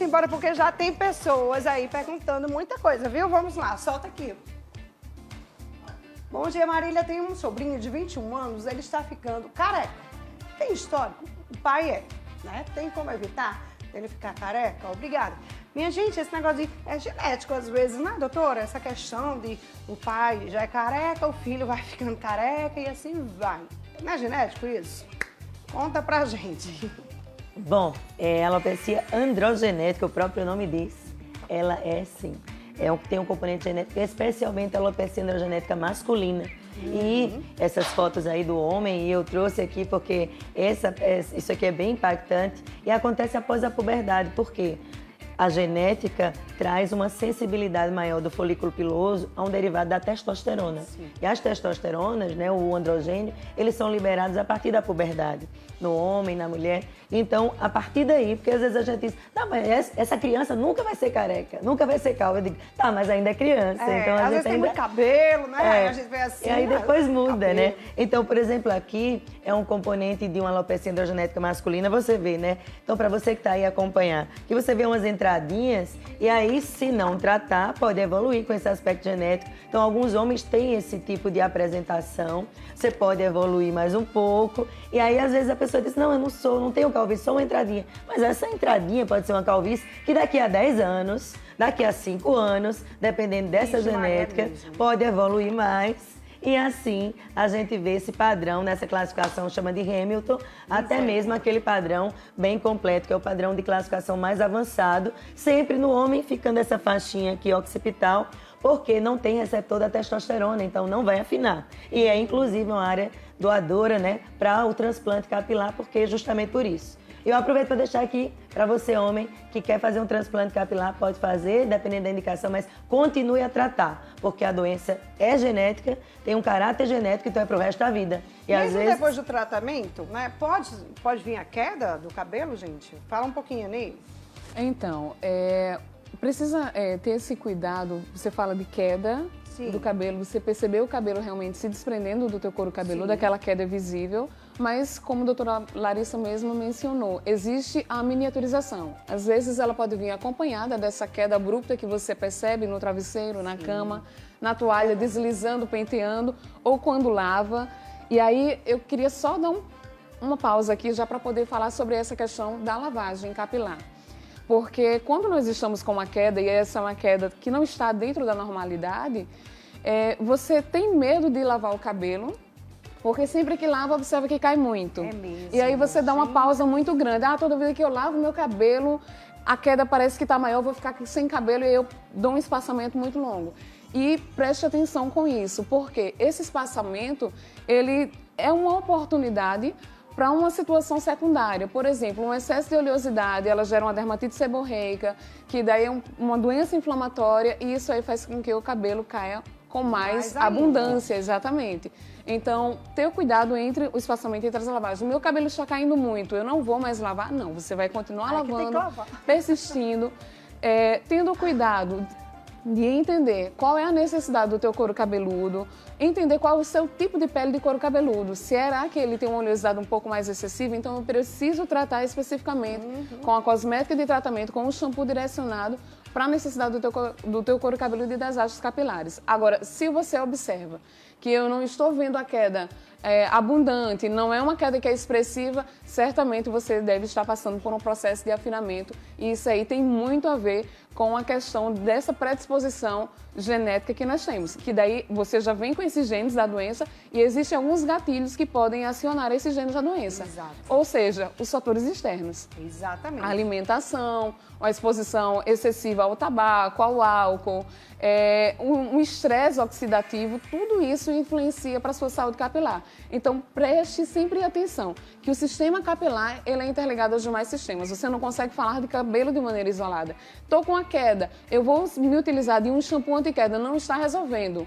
embora porque já tem pessoas aí perguntando muita coisa, viu? Vamos lá, solta aqui. Bom dia, Marília. Tem um sobrinho de 21 anos, ele está ficando careca. Tem histórico? O pai é, né? Tem como evitar ele ficar careca? Obrigada. Minha gente, esse negócio é genético às vezes, né, doutora? Essa questão de o pai já é careca, o filho vai ficando careca e assim vai. Não é genético isso? Conta pra gente. Bom, a alopecia androgenética, o próprio nome diz, ela é sim. Tem um componente genético, especialmente a alopecia androgenética masculina. E essas fotos aí do homem, eu trouxe aqui porque isso aqui é bem impactante e acontece após a puberdade. Por quê? A genética traz uma sensibilidade maior do folículo piloso a um derivado da testosterona. Sim. E as testosteronas, né, o androgênio, eles são liberados a partir da puberdade, no homem, na mulher. Então, a partir daí, porque às vezes a gente diz, tá, mas essa criança nunca vai ser careca, nunca vai ser calva. Eu digo, tá, mas ainda é criança. Então, às vezes tem muito cabelo, né? A gente vê assim. E aí depois muda, né? Então, por exemplo, aqui é um componente de uma alopecia androgenética masculina, você vê, né? Então, para você que tá aí acompanhar, que você vê umas entradinhas, e aí, se não tratar, pode evoluir com esse aspecto genético. Então, alguns homens têm esse tipo de apresentação, você pode evoluir mais um pouco, e aí, às vezes, a pessoa diz, não, eu não tenho calvície, só uma entradinha. Mas essa entradinha pode ser uma calvície que daqui a 10 anos, daqui a 5 anos, dependendo dessa genética, pode evoluir mais. E assim, a gente vê esse padrão nessa classificação, chama de Hamilton, até mesmo aquele padrão bem completo, que é o padrão de classificação mais avançado, sempre no homem ficando essa faixinha aqui occipital, porque não tem receptor da testosterona, então não vai afinar. E é inclusive uma área doadora, né, para o transplante capilar, porque justamente por isso. Eu aproveito para deixar aqui para você, homem, que quer fazer um transplante capilar, pode fazer, dependendo da indicação, mas continue a tratar, porque a doença é genética, tem um caráter genético, então é pro resto da vida. E às vezes depois do tratamento, né, pode vir a queda do cabelo, gente? Fala um pouquinho, Ney. Então, precisa ter esse cuidado, você fala de queda do cabelo, você percebeu o cabelo realmente se desprendendo do teu couro cabeludo, aquela queda é visível, mas como a doutora Larissa mesmo mencionou, existe a miniaturização. Às vezes ela pode vir acompanhada dessa queda abrupta que você percebe no travesseiro, na cama, na toalha, deslizando, penteando, ou quando lava. E aí eu queria só dar uma pausa aqui já para poder falar sobre essa questão da lavagem capilar. Porque quando nós estamos com uma queda, e essa é uma queda que não está dentro da normalidade, você tem medo de lavar o cabelo, porque sempre que lava, observa que cai muito. É mesmo, e aí você dá uma pausa muito grande. Toda vez que eu lavo meu cabelo, a queda parece que está maior, eu vou ficar sem cabelo e eu dou um espaçamento muito longo. E preste atenção com isso, porque esse espaçamento, ele é uma oportunidade para uma situação secundária. Por exemplo, um excesso de oleosidade, ela gera uma dermatite seborreica, que daí é uma doença inflamatória e isso aí faz com que o cabelo caia com mais abundância, exatamente. Então, ter cuidado entre o espaçamento entre as lavagens. O meu cabelo está caindo muito, eu não vou mais lavar? Não, você vai continuar lavando, persistindo, tendo cuidado de entender qual é a necessidade do teu couro cabeludo, entender qual é o seu tipo de pele de couro cabeludo. Será que ele tem uma oleosidade um pouco mais excessiva? Então eu preciso tratar especificamente com a cosmética de tratamento, com um shampoo direcionado para a necessidade do teu couro cabeludo e das hastes capilares. Agora, se você observa que eu não estou vendo a queda abundante, não é uma queda que é expressiva, certamente você deve estar passando por um processo de afinamento e isso aí tem muito a ver com a questão dessa predisposição genética que nós temos, que daí você já vem com esses genes da doença e existem alguns gatilhos que podem acionar esses genes da doença. Exato. Ou seja, os fatores externos. Exatamente. A alimentação, a exposição excessiva ao tabaco, ao álcool, um estresse oxidativo, tudo isso influencia para a sua saúde capilar. Então, preste sempre atenção que o sistema capilar ele é interligado aos demais sistemas. Você não consegue falar de cabelo de maneira isolada. Estou com a queda, eu vou me utilizar de um shampoo anti-queda, não está resolvendo.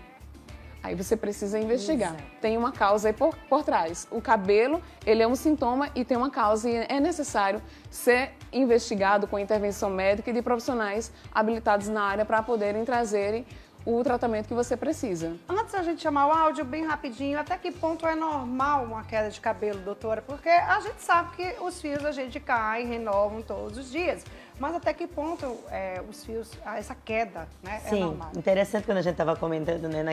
Aí você precisa investigar. Exato. Tem uma causa aí por trás. O cabelo, ele é um sintoma e tem uma causa e é necessário ser investigado com intervenção médica e de profissionais habilitados na área para poderem trazerem o tratamento que você precisa. Antes da gente chamar o áudio, bem rapidinho, até que ponto é normal uma queda de cabelo, doutora? Porque a gente sabe que os fios a gente cai, renovam todos os dias. Mas até que ponto os fios, essa queda, né, Sim, é normal? interessante quando a gente estava comentando, né,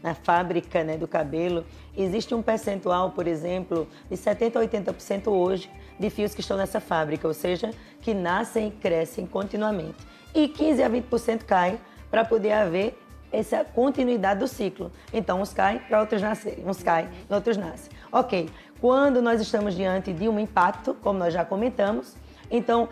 na fábrica, né, do cabelo, existe um percentual, por exemplo, de 70% a 80% hoje de fios que estão nessa fábrica, ou seja, que nascem e crescem continuamente. E 15% a 20% caem para poder haver essa continuidade do ciclo. Então, uns caem para outros nascerem, uns caem e outros nascem. Ok, quando nós estamos diante de um impacto, como nós já comentamos, então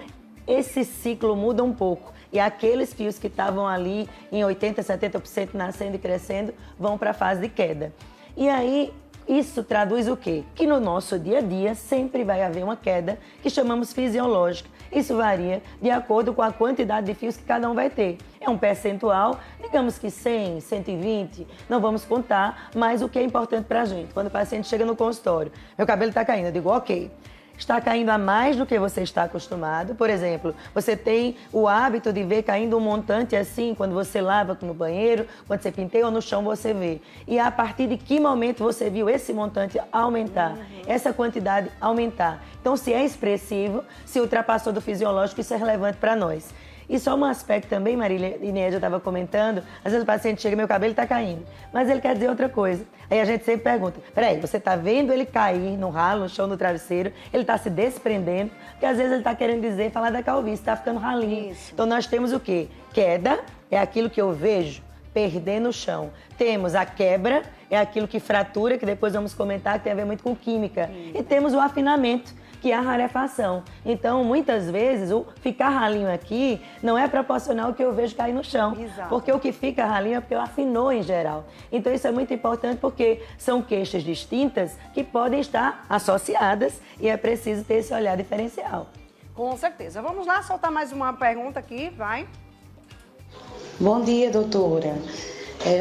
esse ciclo muda um pouco e aqueles fios que estavam ali em 80%, 70% nascendo e crescendo vão para a fase de queda. E aí, isso traduz o quê? Que no nosso dia a dia sempre vai haver uma queda que chamamos fisiológica. Isso varia de acordo com a quantidade de fios que cada um vai ter. É um percentual, digamos que 100, 120, não vamos contar, mas o que é importante para a gente. Quando o paciente chega no consultório, meu cabelo está caindo, eu digo, ok, está caindo a mais do que você está acostumado. Por exemplo, você tem o hábito de ver caindo um montante assim, quando você lava no banheiro, quando você penteia ou no chão você vê. E a partir de que momento você viu esse montante aumentar, essa quantidade aumentar? Então, se é expressivo, se ultrapassou do fisiológico, isso é relevante para nós. E só um aspecto também, Marília e Nédia estava comentando, às vezes o paciente chega, meu cabelo está caindo, mas ele quer dizer outra coisa. Aí a gente sempre pergunta, peraí, você está vendo ele cair no ralo, no chão, no travesseiro, ele está se desprendendo, porque às vezes ele está querendo dizer, falar da calvície, está ficando ralinho. Isso. Então nós temos o quê? Queda é aquilo que eu vejo perder no chão. Temos a quebra, é aquilo que fratura, que depois vamos comentar, que tem a ver muito com química. E temos o afinamento, que é a rarefação. Então, muitas vezes, o ficar ralinho aqui não é proporcional ao que eu vejo cair no chão. Exato. Porque o que fica ralinho é porque afinou em geral. Então, isso é muito importante porque são queixas distintas que podem estar associadas e é preciso ter esse olhar diferencial. Com certeza. Vamos lá, soltar mais uma pergunta aqui, vai. Bom dia, doutora.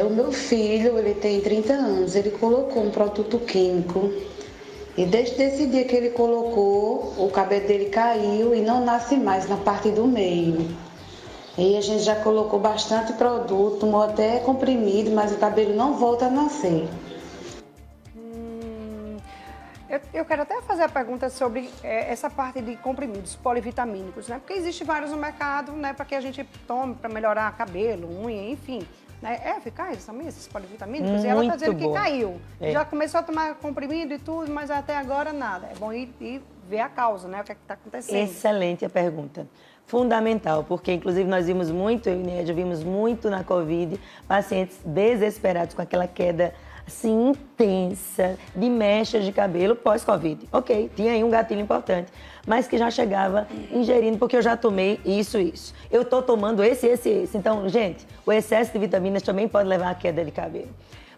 O meu filho, ele tem 30 anos, ele colocou um produto químico e desde esse dia que ele colocou, o cabelo dele caiu e não nasce mais na parte do meio. E a gente já colocou bastante produto, tomou até comprimido, mas o cabelo não volta a nascer. Eu quero até fazer a pergunta sobre essa parte de comprimidos polivitamínicos, né? Porque existe vários no mercado, né? Para que a gente tome para melhorar cabelo, unha, enfim. Né? É eficaz também esses polivitamínicos? E ela está dizendo que caiu. Já começou a tomar comprimido e tudo, mas até agora nada. É bom ir ver a causa, né? O que é que está acontecendo. Excelente a pergunta. Fundamental, porque inclusive nós vimos muito, eu e Nédia vimos muito na Covid, pacientes desesperados com aquela queda assim, intensa, de mechas de cabelo pós-Covid. Ok, tinha aí um gatilho importante, mas que já chegava ingerindo, porque eu já tomei isso. Eu estou tomando esse. Então, gente, o excesso de vitaminas também pode levar à queda de cabelo.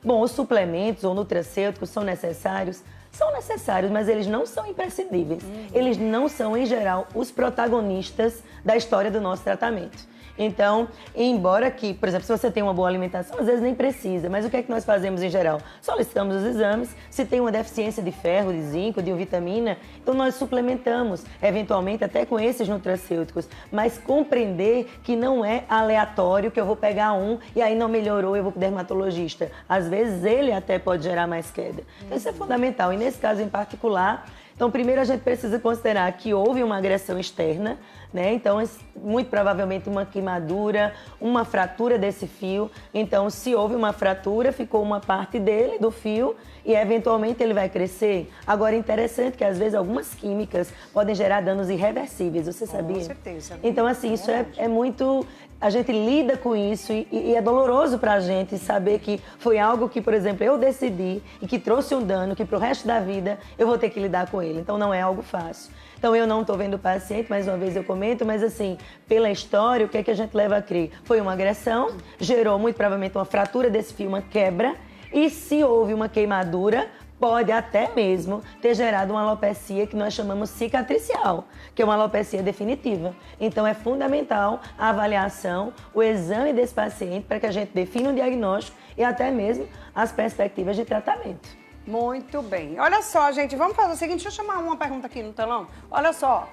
Bom, os suplementos ou nutracêuticos são necessários? São necessários, mas eles não são imprescindíveis. Eles não são, em geral, os protagonistas da história do nosso tratamento. Então, embora que, por exemplo, se você tem uma boa alimentação, às vezes nem precisa, mas o que é que nós fazemos em geral? Solicitamos os exames, se tem uma deficiência de ferro, de zinco, de vitamina, então nós suplementamos, eventualmente até com esses nutracêuticos, mas compreender que não é aleatório, que eu vou pegar um e aí não melhorou, eu vou para o dermatologista. Às vezes ele até pode gerar mais queda. Então isso é fundamental, e nesse caso em particular, então primeiro a gente precisa considerar que houve uma agressão externa, né? Então, muito provavelmente uma queimadura, uma fratura desse fio. Então, se houve uma fratura, ficou uma parte dele, do fio, e eventualmente ele vai crescer. Agora, é interessante que às vezes algumas químicas podem gerar danos irreversíveis, você sabia? Com certeza. Então, assim, isso é muito... A gente lida com isso e é doloroso pra gente saber que foi algo que, por exemplo, eu decidi e que trouxe um dano que pro resto da vida eu vou ter que lidar com ele. Então, não é algo fácil. Então, eu não estou vendo o paciente, mais uma vez eu comento, mas assim, pela história, o que é que a gente leva a crer? Foi uma agressão, gerou muito provavelmente uma fratura desse fio, uma quebra, e se houve uma queimadura, pode até mesmo ter gerado uma alopecia que nós chamamos cicatricial, que é uma alopecia definitiva. Então, é fundamental a avaliação, o exame desse paciente para que a gente defina um diagnóstico e até mesmo as perspectivas de tratamento. Muito bem. Olha só, gente, vamos fazer o seguinte, deixa eu chamar uma pergunta aqui no telão. Olha só.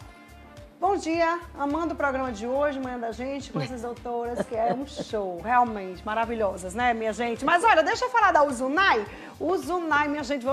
Bom dia, amando o programa de hoje, manhã da gente, com essas doutoras, que é um show, realmente, maravilhosas, né, minha gente? Mas olha, deixa eu falar da Uzunai. Uzunai, minha gente,